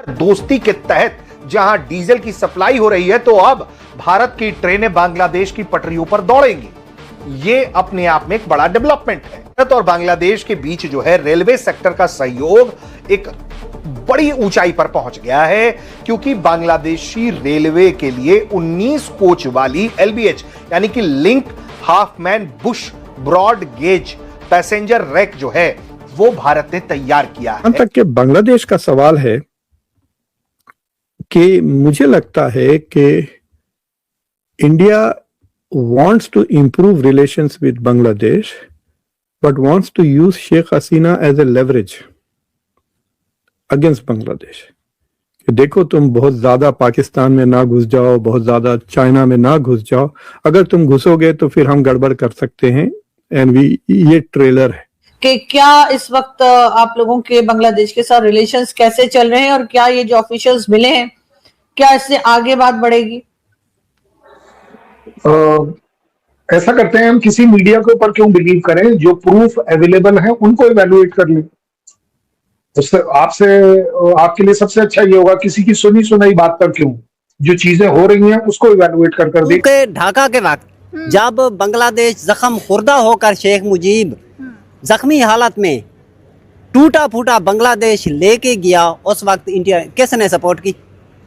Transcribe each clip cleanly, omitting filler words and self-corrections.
दोस्ती के तहत जहां डीजल की सप्लाई हो रही है तो अब भारत की ट्रेनें बांग्लादेश की पटरियों पर दौड़ेंगी। ये अपने आप में एक बड़ा डेवलपमेंट है। भारत और बांग्लादेश के बीच जो है रेलवे सेक्टर का सहयोग एक बड़ी ऊंचाई पर पहुंच गया है, क्योंकि बांग्लादेशी रेलवे के लिए 19 कोच वाली एलबीएच यानी कि Linke Hofmann Busch broad gauge passenger rake जो है वो भारत ने तैयार किया है। तक के बांग्लादेश का सवाल है कि मुझे लगता है कि India wants to improve relations with Bangladesh but wants to use Sheikh Hasina as a leverage against Bangladesh. देखो, तुम बहुत ज्यादा पाकिस्तान में ना घुस जाओ, बहुत ज्यादा चाइना में ना घुस जाओ, अगर तुम घुसोगे तो फिर हम गड़बड़ कर सकते हैं। ये ट्रेलर है कि क्या इस वक्त आप लोगों के बांग्लादेश के साथ रिलेशंस कैसे चल रहे हैं और क्या ये जो ऑफिशियल्स मिले हैं क्या इससे आगे बात बढ़ेगी? ऐसा करते हैं, हम किसी मीडिया के ऊपर क्यों बिलीव करें? जो प्रूफ अवेलेबल है उनको इवैल्यूएट कर लें। उससे आपके लिए सबसे अच्छा ये होगा, किसी की सुनी सुनाई बात पर क्यों, जो चीजें हो रही हैं उसको इवैल्यूएट कर दें। ढाका के वक्त जब बांग्लादेश जख्म खुर्दा होकर शेख मुजीब जख्मी हालत में टूटा फूटा बांग्लादेश लेके गया, उस वक्त इंडिया किसने सपोर्ट की?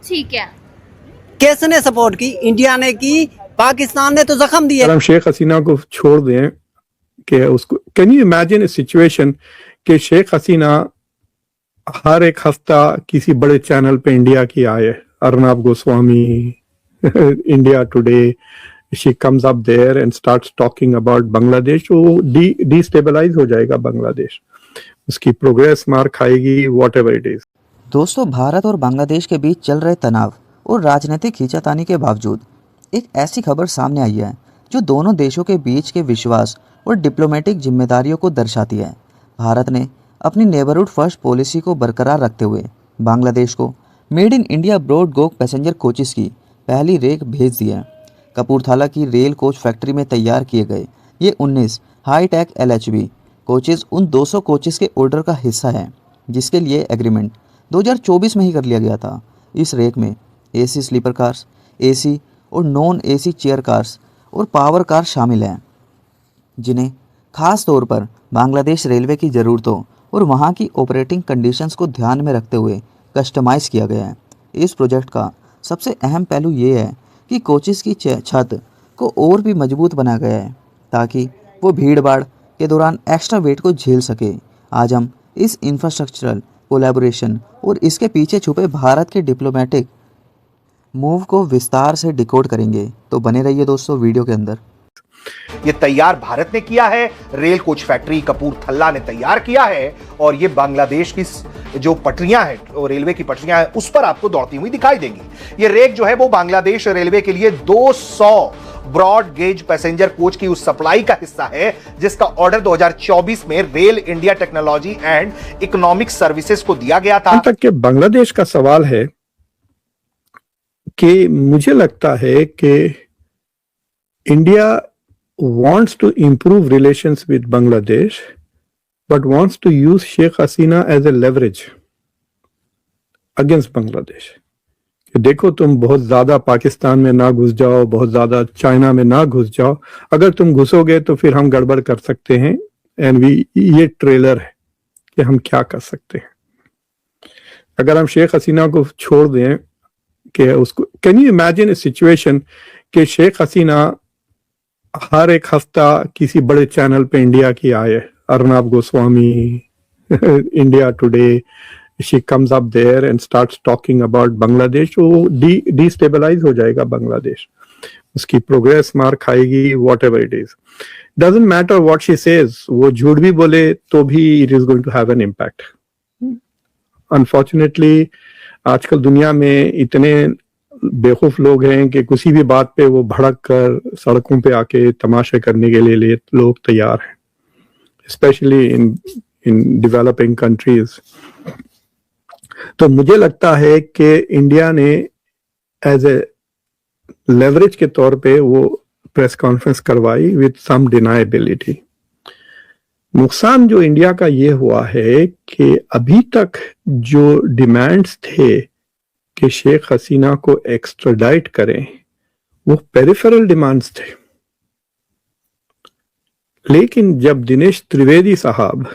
ठीक है, किसने सपोर्ट की? इंडिया ने की, पाकिस्तान ने तो जख्म दिए। हम शेख हसीना को छोड़ दें कि उसको, can you imagine A situation कि शेख हसीना हर एक हफ्ता किसी बड़े चैनल पे इंडिया की आए, Arnab Goswami, India Today, she comes up there and starts talking about Bangladesh. वो डिस्टेबलाइज हो जाएगा बांग्लादेश, उसकी प्रोग्रेस मार खाएगी, व्हाटएवर इट इज। दोस्तों, भारत और बांग्लादेश के बीच चल रहे तनाव और राजनीतिक खींचातानी के बावजूद एक ऐसी खबर सामने आई है जो दोनों देशों के बीच के विश्वास और डिप्लोमेटिक जिम्मेदारियों को दर्शाती है। भारत ने अपनी नेबरहुड फर्स्ट पॉलिसी को बरकरार रखते हुए बांग्लादेश को made in India broad gauge passenger coaches की पहली रेक भेज दी है। कपूरथला की रेल कोच फैक्ट्री में तैयार किए गए ये 19 हाईटेक LHB कोचेस उन 200 कोचेस के ऑर्डर का हिस्सा है जिसके लिए एग्रीमेंट 2024 में ही कर लिया गया था। इस रेक में AC स्लीपर कार्स, AC और नॉन AC चेयर कार्स और पावर कार शामिल हैं, जिन्हें खास तौर पर बांग्लादेश रेलवे की ज़रूरतों और वहां की ऑपरेटिंग कंडीशंस को ध्यान में रखते हुए कस्टमाइज़ किया गया है। इस प्रोजेक्ट का सबसे अहम पहलू ये है कि कोचेस की छत को और भी मजबूत बनाया गया है ताकि वो भीड़ भाड़ के दौरान एक्स्ट्रा वेट को झेल सके। आज हम इस इंफ्रास्ट्रक्चरल कोलैबोरेशन और इसके पीछे छुपे भारत के डिप्लोमेटिक मूव को विस्तार से डिकोड करेंगे, तो बने रहिए दोस्तों वीडियो के अंदर। ये तैयार भारत ने किया है, रेल कोच फैक्ट्री कपूरथला ने तैयार किया है, और ये बांग्लादेश की जो पटरियां हैं, वो रेलवे की पटरियां हैं, उस पर आपको दौड़ती हुई दिखाई देंगी। ये रेक जो है वो बांग्लादेश रेलवे के लिए 200 ब्रॉड गेज पैसेंजर कोच की उस सप्लाई का हिस्सा है जिसका ऑर्डर 2024 में rail India technology and economic services को दिया गया था। तक के बांग्लादेश का सवाल है कि मुझे लगता है कि India wants to improve relations with Bangladesh but wants to use Sheikh Hasina as a leverage against Bangladesh. देखो, तुम बहुत ज्यादा पाकिस्तान में ना घुस जाओ, बहुत ज्यादा चाइना में ना घुस जाओ, अगर तुम घुसोगे तो फिर हम गड़बड़ कर सकते हैं। ये ट्रेलर है कि हम क्या कर सकते हैं। अगर हम शेख हसीना को छोड़ दें कि उसको, can you imagine A situation कि शेख हसीना हर एक हफ्ता किसी बड़े चैनल पे इंडिया की आए, Arnab Goswami, India Today, she comes up there and starts talking about Bangladesh. वो डिस्टेबलाइज हो जाएगा बांग्लादेश, उसकी प्रोग्रेस मार खाएगी, whatever it is. Doesn't matter what she says, वो झूठ भी बोले तो भी it is going to have an impact. Unfortunately आजकल दुनिया में इतने बेवकूफ लोग हैं कि किसी भी बात पे वो भड़क कर सड़कों पे आके तमाशे करने के लिए लोग तैयार हैं, स्पेशली इन डेवलपिंग कंट्रीज। तो मुझे लगता है कि इंडिया ने एज ए लेवरेज के तौर पे वो प्रेस कॉन्फ्रेंस करवाई विद सम डिनायबिलिटी। नुकसान जो इंडिया का ये हुआ है कि अभी तक जो डिमांड्स थे कि शेख हसीना को एक्स्ट्राडाइट करें, वो पेरिफेरल डिमांड्स थे। लेकिन जब दिनेश त्रिवेदी साहब,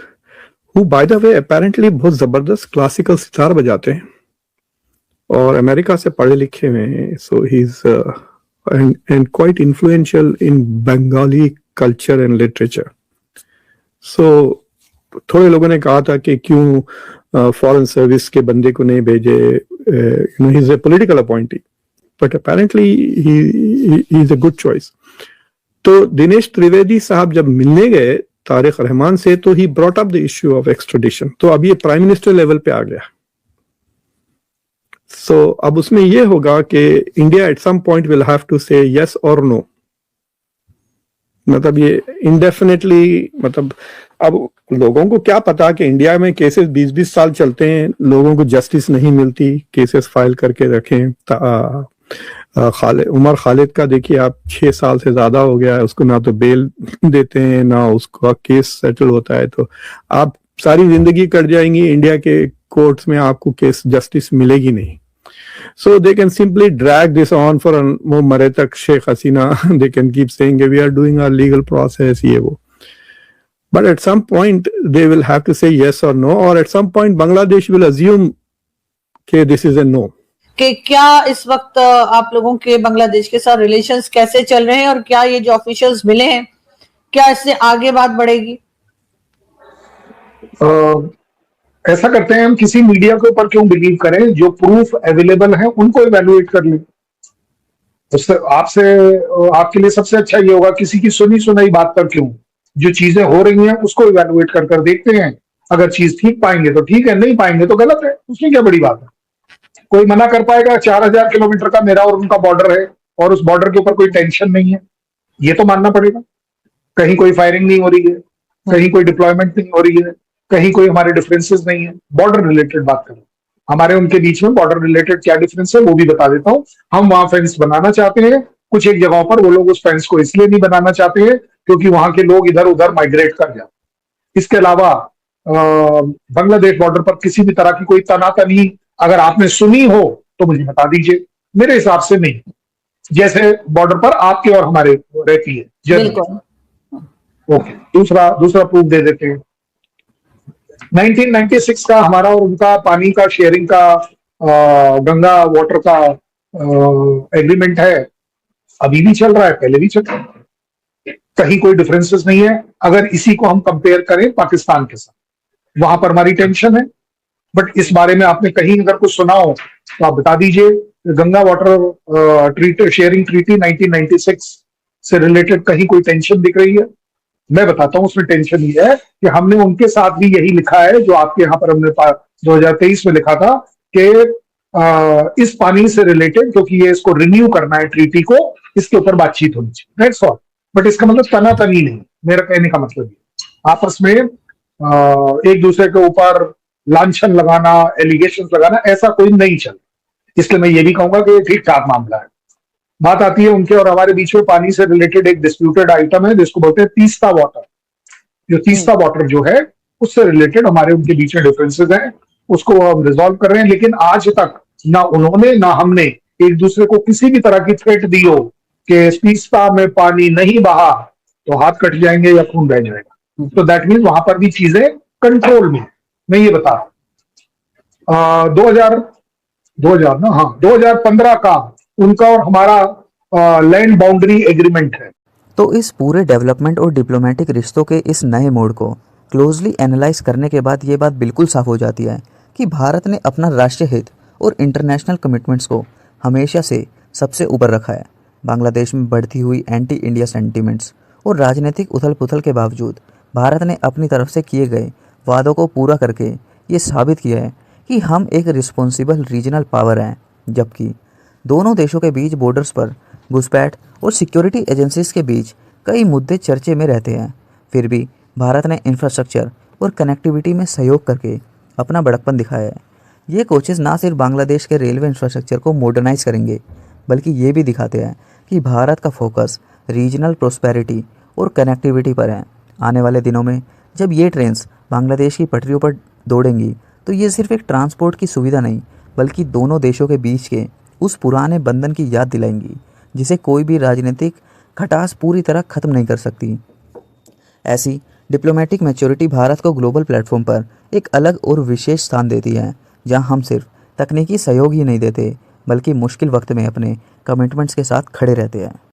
who by the way apparently बहुत जबरदस्त क्लासिकल सितार बजाते हैं और अमेरिका से पढ़े लिखे हुए हैं, so he is and quite influential in Bengali culture and literature. So थोड़े लोगों ने कहा था कि क्यों फॉरेन सर्विस के बंदे को नहीं भेजे, he is a political appointee, but apparently he is a good choice. तो दिनेश त्रिवेदी साहब जब मिलने गए तारिक रहमान से, तो he brought up the issue of extradition. तो अब ये प्राइम मिनिस्टर लेवल पे आ गया। सो अब उसमें ये होगा कि India at some point will have to say yes और नो। मतलब ये इंडेफिनेटली, मतलब अब लोगों को क्या पता कि इंडिया में केसेस 20-20 साल चलते हैं, लोगों को जस्टिस नहीं मिलती, केसेस फाइल करके रखें। उमर खालिद का देखिए आप, 6 साल से ज्यादा हो गया है, उसको ना तो बेल देते हैं ना उसका केस सेटल होता है। तो आप सारी जिंदगी कट जाएंगी इंडिया के कोर्ट्स में, आपको केस जस्टिस मिलेगी नहीं। So they can simply drag this on for वो मरे तक Sheikh Hasina, they can keep saying we are doing our legal process, ये वो। But at some point they will have to say yes or no, or at some point Bangladesh will assume कि this is a no. कि क्या इस वक्त आप लोगों के बांग्लादेश के साथ रिलेशंस कैसे चल रहे हैं और क्या ये जो ऑफिशियल्स मिले हैं, क्या इससे आगे बात बढ़ेगी? ऐसा करते हैं हम, किसी मीडिया के ऊपर क्यों बिलीव करें? जो प्रूफ अवेलेबल है उनको इवैल्यूएट कर लें। उससे आपके लिए सबसे अच्छा ये होगा, किसी की सुनी सुनाई बात पर क्यों, जो चीजें हो रही हैं उसको इवैल्यूएट कर देखते हैं। अगर चीज ठीक पाएंगे तो ठीक है, नहीं पाएंगे तो गलत है, उसमें क्या बड़ी बात है? कोई मना कर पाएगा? 4000 किलोमीटर का मेरा और उनका बॉर्डर है और उस बॉर्डर के ऊपर कोई टेंशन नहीं है, ये तो मानना पड़ेगा। कहीं कोई फायरिंग नहीं हो रही है, कहीं कोई डिप्लॉयमेंट नहीं हो रही है, कहीं कोई हमारे डिफरेंसेस नहीं है। बॉर्डर रिलेटेड बात करें, हमारे उनके बीच में बॉर्डर रिलेटेड क्या डिफरेंस है वो भी बता देता हूं। हम वहां फेंस बनाना चाहते हैं, कुछ एक जगहों पर वो लोग उस फेंस को इसलिए नहीं बनाना चाहते हैं क्योंकि वहां के लोग इधर उधर माइग्रेट कर जाते। इसके अलावा बांग्लादेश बॉर्डर पर किसी भी तरह की कोई तनातनी अगर आपने सुनी हो तो मुझे बता दीजिए। मेरे हिसाब से नहीं, जैसे बॉर्डर पर आपके और हमारे रहती है। ओके, दूसरा प्रूफ दे देते हैं। 1996 का हमारा और उनका पानी का शेयरिंग का गंगा वाटर का एग्रीमेंट है, अभी भी चल रहा है, पहले भी चल रहा है, कहीं कोई डिफरेंसेस नहीं है। अगर इसी को हम कंपेयर करें पाकिस्तान के साथ, वहां पर हमारी टेंशन है, बट इस बारे में आपने कहीं अगर कुछ सुना हो तो आप बता दीजिए। गंगा वाटर शेयरिंग ट्रीटी 1996 से रिलेटेड कहीं कोई टेंशन दिख रही है? मैं बताता हूं, उसमें टेंशन ये है कि हमने उनके साथ भी यही लिखा है जो आपके यहाँ पर हमने 2023 में लिखा था कि इस पानी से रिलेटेड, क्योंकि ये इसको रिन्यू करना है ट्रीटी को, इसके ऊपर बातचीत होनी चाहिए, दैट्स ऑल। बट इसका मतलब तनातनी नहीं, मेरा कहने का मतलब ये आपस में एक दूसरे के ऊपर लांछन लगाना, एलिगेशन लगाना, ऐसा कोई नहीं चल। इसलिए मैं ये भी कहूंगा कि ठीक ठाक मामला है। बात आती है उनके और हमारे बीच में पानी से रिलेटेड एक डिस्प्यूटेड आइटम है जिसको बोलते हैं तीस्ता वाटर। जो तीस्ता वाटर जो है उससे रिलेटेड हमारे उनके बीच में डिफरेंसेस हैं, उसको हम रिजॉल्व कर रहे हैं। लेकिन आज तक ना उन्होंने ना हमने एक दूसरे को किसी भी तरह की थ्रेट दी हो कि तीस्ता में पानी नहीं बहा तो हाथ कट जाएंगे या खून बह जाएगा। तो दैट मीन्स वहां पर भी चीजें कंट्रोल में। मैं ये बता 2015 का उनका और हमारा लैंड बाउंड्री एग्रीमेंट है। तो इस पूरे डेवलपमेंट और डिप्लोमेटिक रिश्तों के इस नए मोड़ को क्लोजली एनालाइज करने के बाद ये बात बिल्कुल साफ हो जाती है कि भारत ने अपना राष्ट्रीय हित और इंटरनेशनल कमिटमेंट्स को हमेशा से सबसे ऊपर रखा है। बांग्लादेश में बढ़ती हुई एंटी इंडिया सेंटीमेंट्स और राजनीतिक उथल पुथल के बावजूद भारत ने अपनी तरफ से किए गए वादों को पूरा करके ये साबित किया है कि हम एक रिस्पॉन्सिबल रीजनल पावर हैं। जबकि दोनों देशों के बीच बॉर्डर्स पर घुसपैठ और सिक्योरिटी एजेंसीज के बीच कई मुद्दे चर्चे में रहते हैं, फिर भी भारत ने इंफ्रास्ट्रक्चर और कनेक्टिविटी में सहयोग करके अपना बड़कपन दिखाया है। ये कोचेज़ ना सिर्फ बांग्लादेश के रेलवे इंफ्रास्ट्रक्चर को मॉडर्नाइज करेंगे बल्कि ये भी दिखाते हैं कि भारत का फोकस रीजनल प्रोस्पेरिटी और कनेक्टिविटी पर है। आने वाले दिनों में जब ये ट्रेन्स बांग्लादेश की पटरियों पर दौड़ेंगी तो ये सिर्फ एक ट्रांसपोर्ट की सुविधा नहीं बल्कि दोनों देशों के बीच के उस पुराने बंधन की याद दिलाएंगी जिसे कोई भी राजनीतिक खटास पूरी तरह ख़त्म नहीं कर सकती। ऐसी डिप्लोमेटिक मैच्योरिटी भारत को ग्लोबल प्लेटफॉर्म पर एक अलग और विशेष स्थान देती है, जहां हम सिर्फ तकनीकी सहयोग ही नहीं देते बल्कि मुश्किल वक्त में अपने कमिटमेंट्स के साथ खड़े रहते हैं।